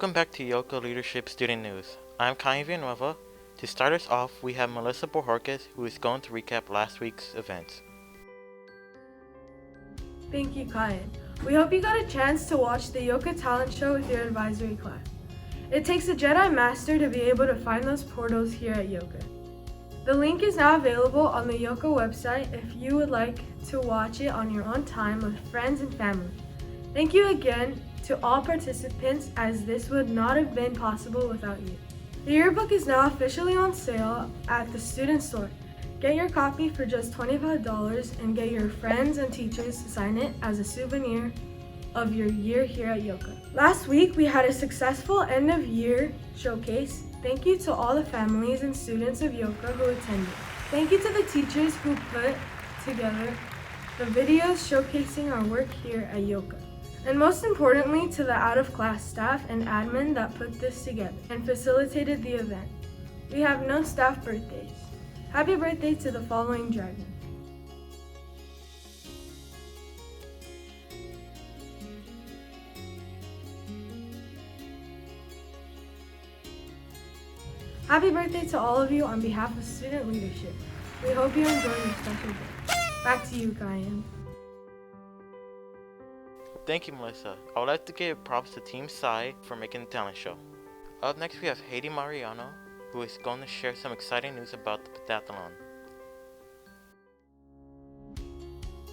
Welcome back to YOKA Leadership Student News. I'm Kai Villanueva. To start us off, we have Melissa Bojorquez, who is going to recap last week's events. Thank you, Kyan. We hope you got a chance to watch the YOKA talent show with your advisory class. It takes a Jedi Master to be able to find those portals here at YOKA. The link is now available on the YOKA website if you would like to watch it on your own time with friends and family. Thank you again to all participants, as this would not have been possible without you. The yearbook is now officially on sale at the student store. Get your copy for just $25 and get your friends and teachers to sign it as a souvenir of your year here at YOKA. Last week, we had a successful end of year showcase. Thank you to all the families and students of YOKA who attended. Thank you to the teachers who put together the videos showcasing our work here at YOKA. And most importantly, to the out-of-class staff and admin that put this together and facilitated the event. We have no staff birthdays. Happy birthday to the following dragon. Happy birthday to all of you on behalf of student leadership. We hope you enjoy your special day. Back to you, Kyan. Thank you, Melissa. I would like to give props to Team Psy for making the talent show. Up next, we have Haiti Mariano, who is going to share some exciting news about the Pentathlon.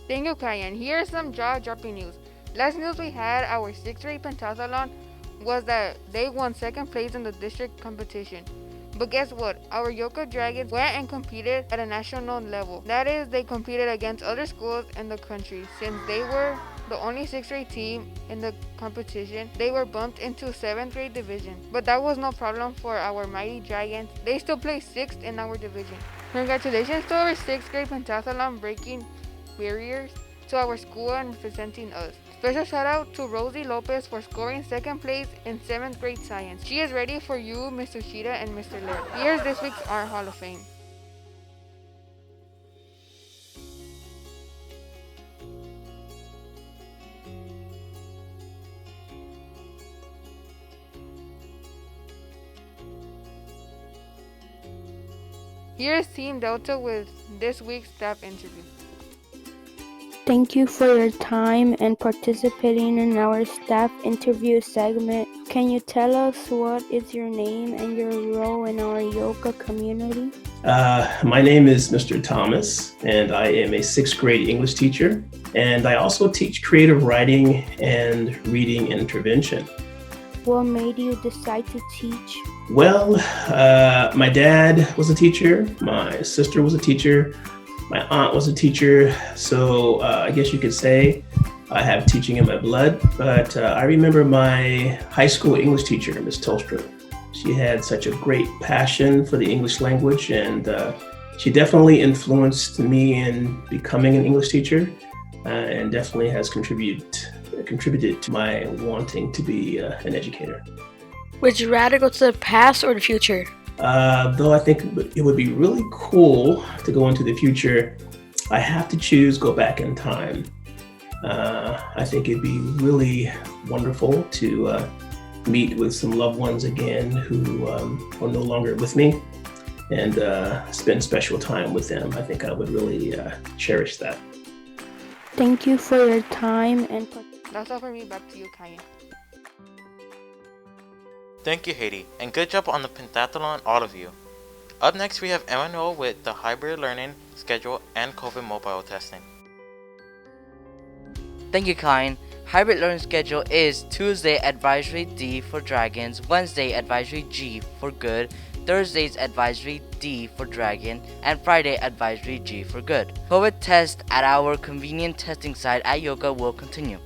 Thank you, Kyan. Here is some jaw-dropping news. Last news we had, our 6th grade pentathlon, was that they won 2nd place in the district competition. But guess what? Our YOKA Dragons went and competed at a national level. That is, they competed against other schools in the country. Since they were the only 6th grade team in the competition, they were bumped into 7th grade division. But that was no problem for our mighty Dragons. They still placed 6th in our division. Congratulations to our 6th grade pentathlon breaking barriers to our school and representing us. Special shout out to Rosie Lopez for scoring 2nd place in 7th grade science. She is ready for you, Mr. Sheeta and Mr. Laird. Here's this week's Our Hall of Fame. Here is Team Delta with this week's staff interview. Thank you for your time and participating in our staff interview segment. Can you tell us what is your name and your role in our YOKA community? My name is Mr. Thomas, and I am a 6th grade English teacher, and I also teach creative writing and reading intervention. What made you decide to teach? Well, my dad was a teacher, my sister was a teacher, my aunt was a teacher, so I guess you could say I have teaching in my blood. But I remember my high school English teacher, Ms. Tolstra. She had such a great passion for the English language, and she definitely influenced me in becoming an English teacher, and definitely has contributed to my wanting to be an educator. Would you rather go to the past or the future? Though I think it would be really cool to go into the future, I have to choose go back in time. I think it'd be really wonderful to meet with some loved ones again who are no longer with me, and spend special time with them. I think I would really cherish that. Thank you for your time and That's all for me. Back to you, Kaya. Thank you, Haiti, and good job on the pentathlon, all of you. Up next, we have Emmanuel with the hybrid learning schedule and COVID mobile testing. Thank you, Kyan. Hybrid learning schedule is Tuesday Advisory D for Dragons, Wednesday Advisory G for Good, Thursday's Advisory D for Dragon, and Friday Advisory G for Good. COVID test at our convenient testing site at YOKA will continue.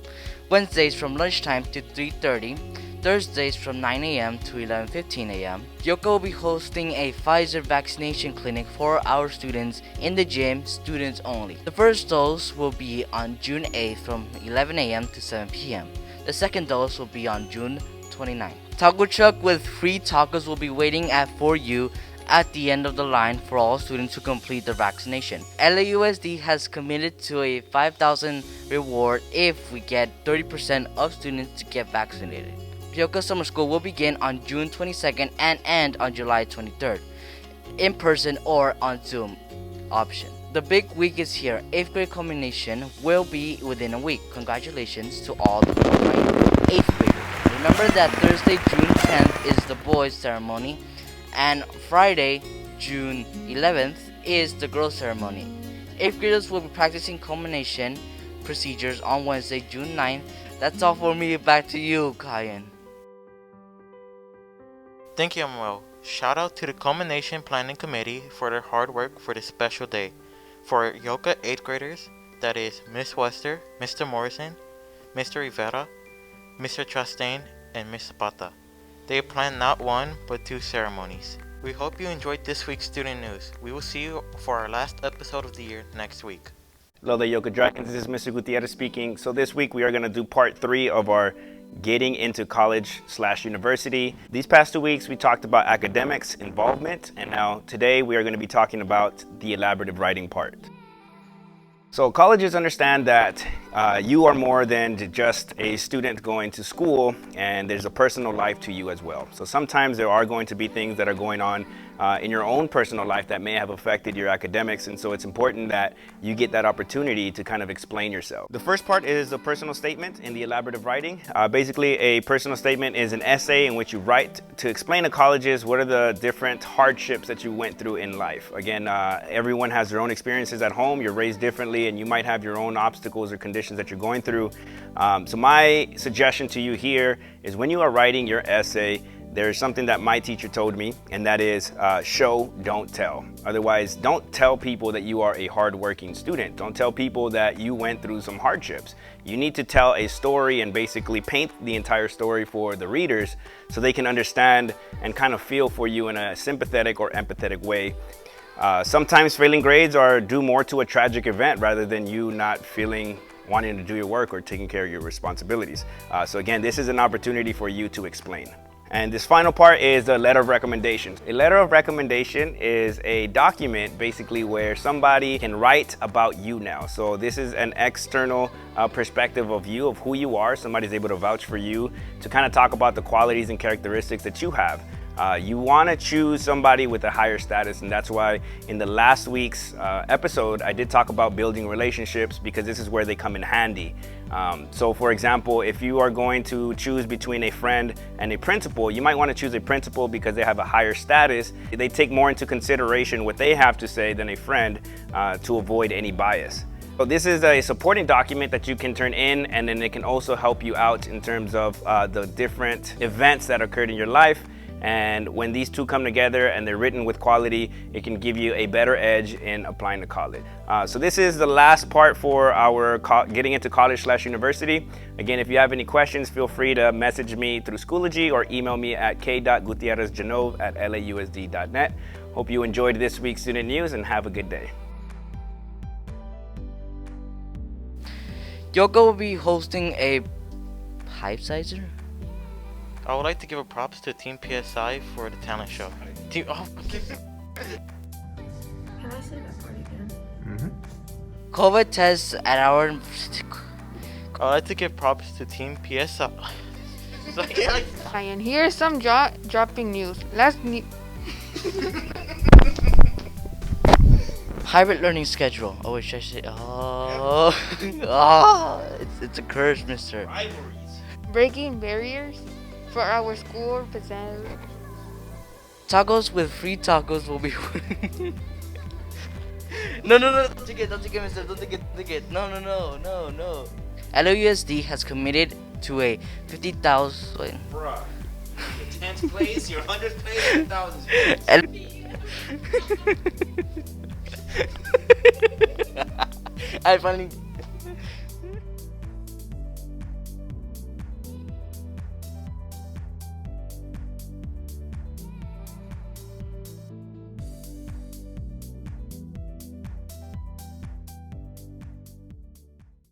Wednesdays from lunchtime to 3:30. Thursdays from 9 a.m. to 11:15 a.m. YOKA will be hosting a Pfizer vaccination clinic for our students in the gym, students only. The first dose will be on June 8th from 11 a.m. to 7 p.m. The second dose will be on June 29th. Taco truck with free tacos will be waiting for you at the end of the line for all students who complete their vaccination. LAUSD has committed to a $5,000 reward if we get 30% of students to get vaccinated. YOKA Summer School will begin on June 22nd and end on July 23rd, in person or on Zoom option. The big week is here. 8th grade culmination will be within a week. Congratulations to all the 8th graders. Remember that Thursday, June 10th is the boys' ceremony, and Friday, June 11th is the girls' ceremony. 8th graders will be practicing culmination procedures on Wednesday, June 9th. That's all for me. Back to you, Kyan. Thank you, Amuel. Shout out to the Culmination Planning Committee for their hard work for this special day. For YOKA 8th graders, that is Miss Wester, Mr. Morrison, Mr. Rivera, Mr. Chastain, and Miss Zapata. They planned not one, but 2 ceremonies. We hope you enjoyed this week's student news. We will see you for our last episode of the year next week. Hello there, Yoka Dragons. This is Mr. Gutierrez speaking. So this week we are going to do part 3 of our Getting into College/University. These past 2 weeks we talked about academics, involvement, and now today we are going to be talking about the elaborative writing part. So colleges understand that you are more than just a student going to school, and there's a personal life to you as well. So sometimes there are going to be things that are going on in your own personal life that may have affected your academics, and so it's important that you get that opportunity to kind of explain yourself. The first part is a personal statement in the elaborative writing. Basically, a personal statement is an essay in which you write to explain to colleges what are the different hardships that you went through in life. Again, everyone has their own experiences at home. You're raised differently, and you might have your own obstacles or conditions that you're going through. So my suggestion to you here is when you are writing your essay, there's something that my teacher told me, and that is show, don't tell. Otherwise, don't tell people that you are a hardworking student. Don't tell people that you went through some hardships. You need to tell a story and basically paint the entire story for the readers so they can understand and kind of feel for you in a sympathetic or empathetic way. Sometimes failing grades are due more to a tragic event rather than you not wanting to do your work or taking care of your responsibilities. So again, this is an opportunity for you to explain. And this final part is a letter of recommendation. A letter of recommendation is a document basically where somebody can write about you now. So this is an external perspective of you, of who you are. Somebody's able to vouch for you to kind of talk about the qualities and characteristics that you have. You want to choose somebody with a higher status, and that's why in the last week's episode I did talk about building relationships, because this is where they come in handy. So for example, if you are going to choose between a friend and a principal, you might want to choose a principal because they have a higher status. They take more into consideration what they have to say than a friend to avoid any bias. So this is a supporting document that you can turn in, and then it can also help you out in terms of the different events that occurred in your life. And when these two come together and they're written with quality, it can give you a better edge in applying to college. So this is the last part for our Getting into College/University. Again, if you have any questions, feel free to message me through Schoology or email me at k.gutierrezjanove@lausd.net. Hope you enjoyed this week's student news and have a good day. YOKA will be hosting a Pfizer. I would like to give a props to Team PSI for the talent show. Can I say that part again? COVID tests at our... I would like to give props to Team PSI. And here's some dropping news. Hybrid learning schedule. Oh, wait, should I say? It's a curse, mister. Breaking barriers for our school representative. Tacos with free tacos will be... No, don't take it, mister, don't take it. No. LAUSD has committed to a 50,000... Bruh, your 10th place, your 100th place, 1,000th place. I finally